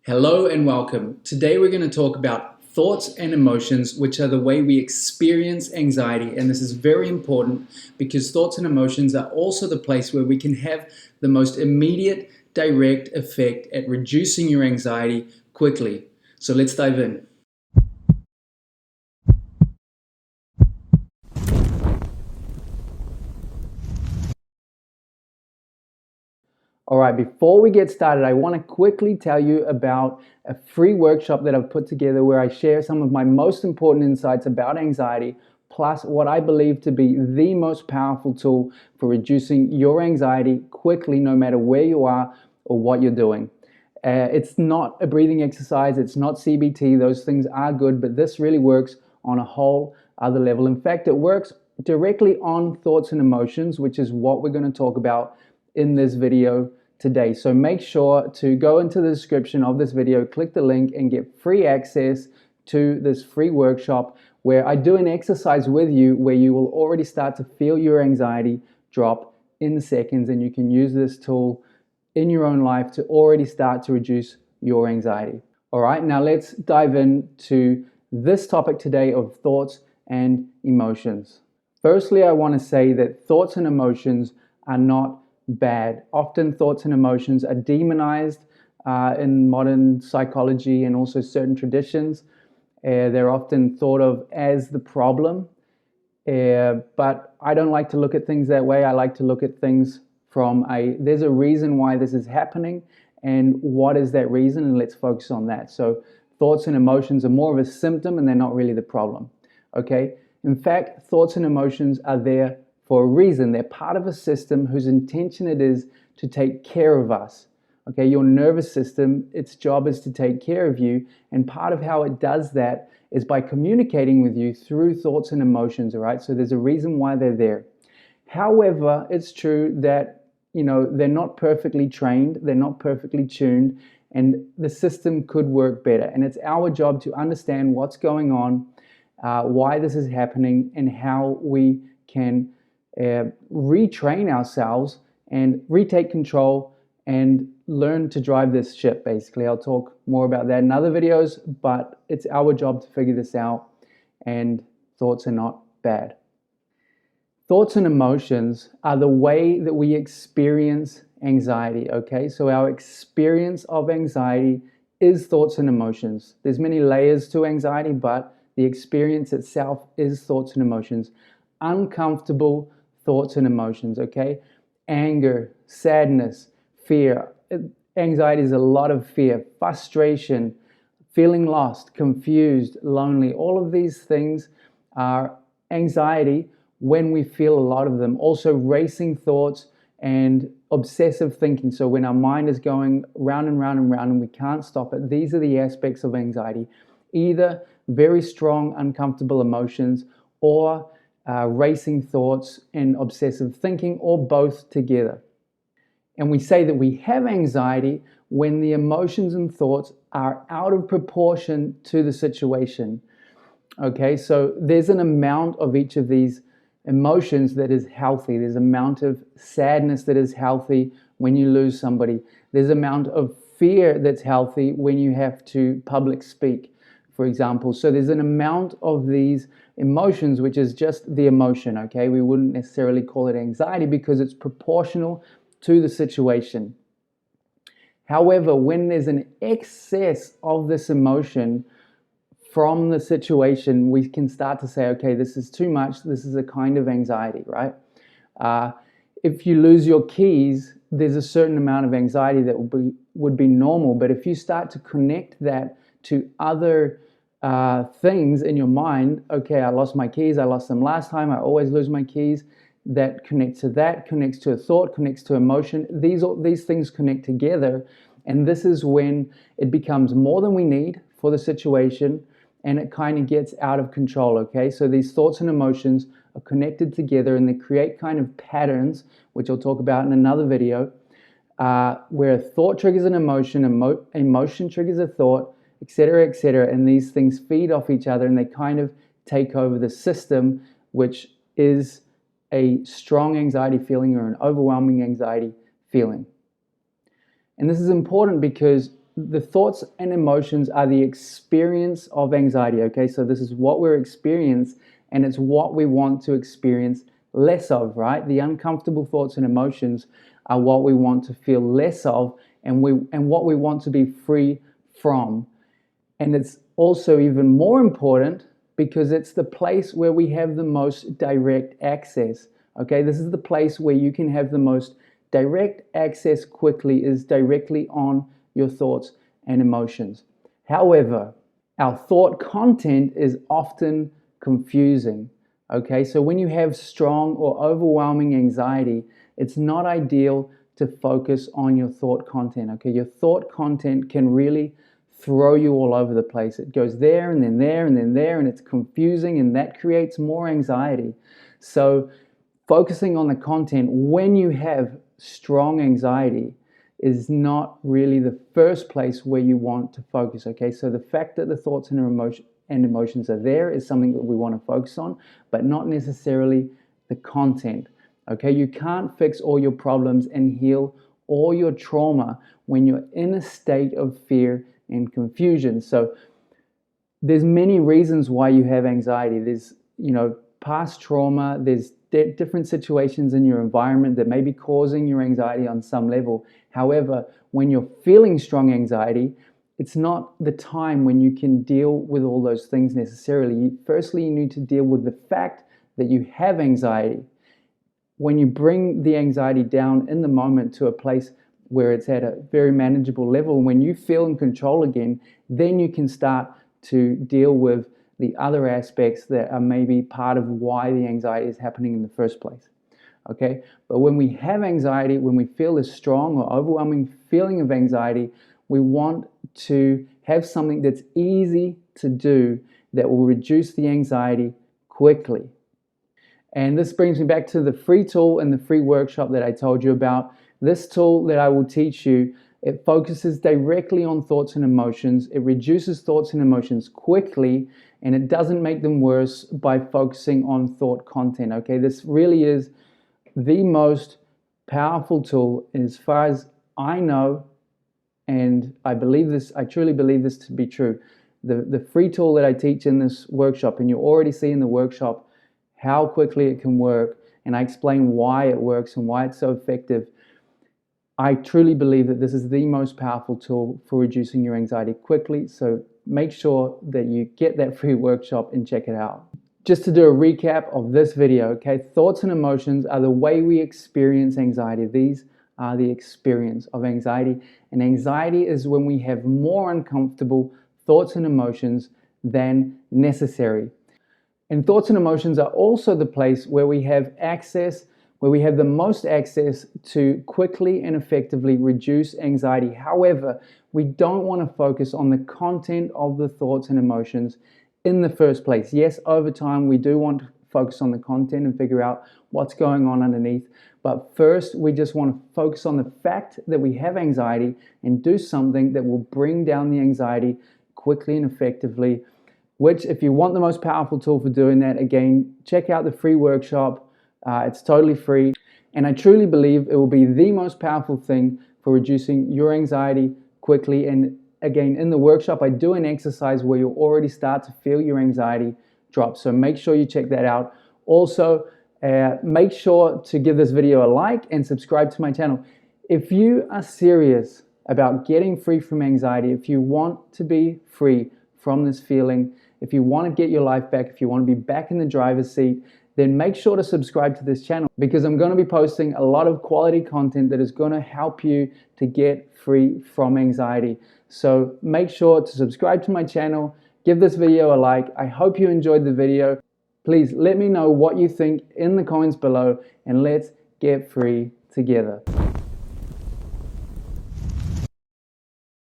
Hello and welcome. Today we're going to talk about thoughts and emotions, which are the way we experience anxiety. And this is very important because thoughts and emotions are also the place where we can have the most immediate, direct effect at reducing your anxiety quickly. So let's dive in. All right, before we get started, I want to quickly tell you about a free workshop that I've put together where I share some of my most important insights about anxiety, plus what I believe to be the most powerful tool for reducing your anxiety quickly, no matter where you are or what you're doing. It's not a breathing exercise, it's not CBT, those things are good, but this really works on a whole other level. In fact, it works directly on thoughts and emotions, which is what we're going to talk about in this video today. So make sure to go into the description of this video, click the link and get free access to this free workshop where I do an exercise with you where you will already start to feel your anxiety drop in seconds, and you can use this tool in your own life to already start to reduce your anxiety. All right, now let's dive into this topic today of thoughts and emotions. Firstly, I want to say that thoughts and emotions are not bad. Often thoughts and emotions are demonized in modern psychology and also certain traditions. They're often thought of as the problem, but I don't like to look at things that way. I like to look at things from there's a reason why this is happening, and what is that reason, and let's focus on that. So thoughts and emotions are more of a symptom and they're not really the problem, okay? In fact, thoughts and emotions are there for a reason. They're part of a system whose intention it is to take care of us. Okay, your nervous system, its job is to take care of you, and part of how it does that is by communicating with you through thoughts and emotions, all right? So there's a reason why they're there. However, it's true that, they're not perfectly trained, they're not perfectly tuned, and the system could work better. And it's our job to understand what's going on, why this is happening, and how we can retrain ourselves and retake control and learn to drive this ship, basically. I'll talk more about that in other videos, but it's our job to figure this out, and thoughts are not bad. Thoughts and emotions are the way that we experience anxiety, okay? So our experience of anxiety is thoughts and emotions. There's many layers to anxiety, but the experience itself is thoughts and emotions. Uncomfortable thoughts and emotions, okay? Anger, sadness, fear. Anxiety is a lot of fear, frustration, feeling lost, confused, lonely. All of these things are anxiety when we feel a lot of them. Also racing thoughts and obsessive thinking. So when our mind is going round and round and round and we can't stop it, these are the aspects of anxiety. Either very strong, uncomfortable emotions, or racing thoughts and obsessive thinking, or both together. And we say that we have anxiety when the emotions and thoughts are out of proportion to the situation. Okay, so there's an amount of each of these emotions that is healthy. There's an amount of sadness that is healthy when you lose somebody. There's an amount of fear that's healthy when you have to public speak, for example. So there's an amount of these emotions which is just the emotion, okay? We wouldn't necessarily call it anxiety because it's proportional to the situation. However, when there's an excess of this emotion from the situation, we can start to say, okay, this is too much. This is a kind of anxiety, right? If you lose your keys, there's a certain amount of anxiety that would be normal. But if you start to connect that to other things in your mind, okay, I lost my keys, I lost them last time, I always lose my keys, that connects to that, connects to a thought, connects to emotion. These things connect together, and this is when it becomes more than we need for the situation, and it kind of gets out of control, okay? So these thoughts and emotions are connected together, and they create kind of patterns, which I'll talk about in another video, where a thought triggers an emotion, emotion triggers a thought, etc., and these things feed off each other, and they kind of take over the system, which is a strong anxiety feeling or an overwhelming anxiety feeling. And this is important because the thoughts and emotions are the experience of anxiety, okay? So this is what we're experiencing, and it's what we want to experience less of, right? The uncomfortable thoughts and emotions are what we want to feel less of, and what we want to be free from. And it's also even more important because it's the place where we have the most direct access. Okay, this is the place where you can have the most direct access quickly, is directly on your thoughts and emotions. However, our thought content is often confusing. Okay, so when you have strong or overwhelming anxiety, it's not ideal to focus on your thought content. Okay, your thought content can really throw you all over the place. It goes there and then there and then there, and it's confusing, and that creates more anxiety. So focusing on the content when you have strong anxiety is not really the first place where you want to focus. Okay, so the fact that the thoughts and emotions are there is something that we want to focus on, but not necessarily the content. Okay, you can't fix all your problems and heal all your trauma when you're in a state of fear and confusion. So there's many reasons why you have anxiety. There's, past trauma, there's different situations in your environment that may be causing your anxiety on some level. However, when you're feeling strong anxiety, it's not the time when you can deal with all those things necessarily. Firstly, you need to deal with the fact that you have anxiety. When you bring the anxiety down in the moment to a place where it's at a very manageable level, when you feel in control again, then you can start to deal with the other aspects that are maybe part of why the anxiety is happening in the first place. Okay, but when we have anxiety, when we feel this strong or overwhelming feeling of anxiety, we want to have something that's easy to do that will reduce the anxiety quickly. And this brings me back to the free tool and the free workshop that I told you about. This tool that I will teach you, it focuses directly on thoughts and emotions. It reduces thoughts and emotions quickly, and it doesn't make them worse by focusing on thought content. Okay, this really is the most powerful tool as far as I know, and I truly believe this to be true. The free tool that I teach in this workshop, and you already see in the workshop how quickly it can work, and I explain why it works and why it's so effective. I truly believe that this is the most powerful tool for reducing your anxiety quickly, so make sure that you get that free workshop and check it out. Just to do a recap of this video, okay, thoughts and emotions are the way we experience anxiety. These are the experience of anxiety, and anxiety is when we have more uncomfortable thoughts and emotions than necessary. And thoughts and emotions are also the place where we have the most access to quickly and effectively reduce anxiety. However, we don't want to focus on the content of the thoughts and emotions in the first place. Yes, over time, we do want to focus on the content and figure out what's going on underneath. But first, we just want to focus on the fact that we have anxiety and do something that will bring down the anxiety quickly and effectively. Which, if you want the most powerful tool for doing that, again, check out the free workshop. It's totally free. And I truly believe it will be the most powerful thing for reducing your anxiety quickly. And again, in the workshop, I do an exercise where you'll already start to feel your anxiety drop. So make sure you check that out. Also, make sure to give this video a like and subscribe to my channel. If you are serious about getting free from anxiety, if you want to be free from this feeling, if you want to get your life back, if you want to be back in the driver's seat, then make sure to subscribe to this channel, because I'm going to be posting a lot of quality content that is going to help you to get free from anxiety. So make sure to subscribe to my channel, give this video a like. I hope you enjoyed the video. Please let me know what you think in the comments below, and let's get free together.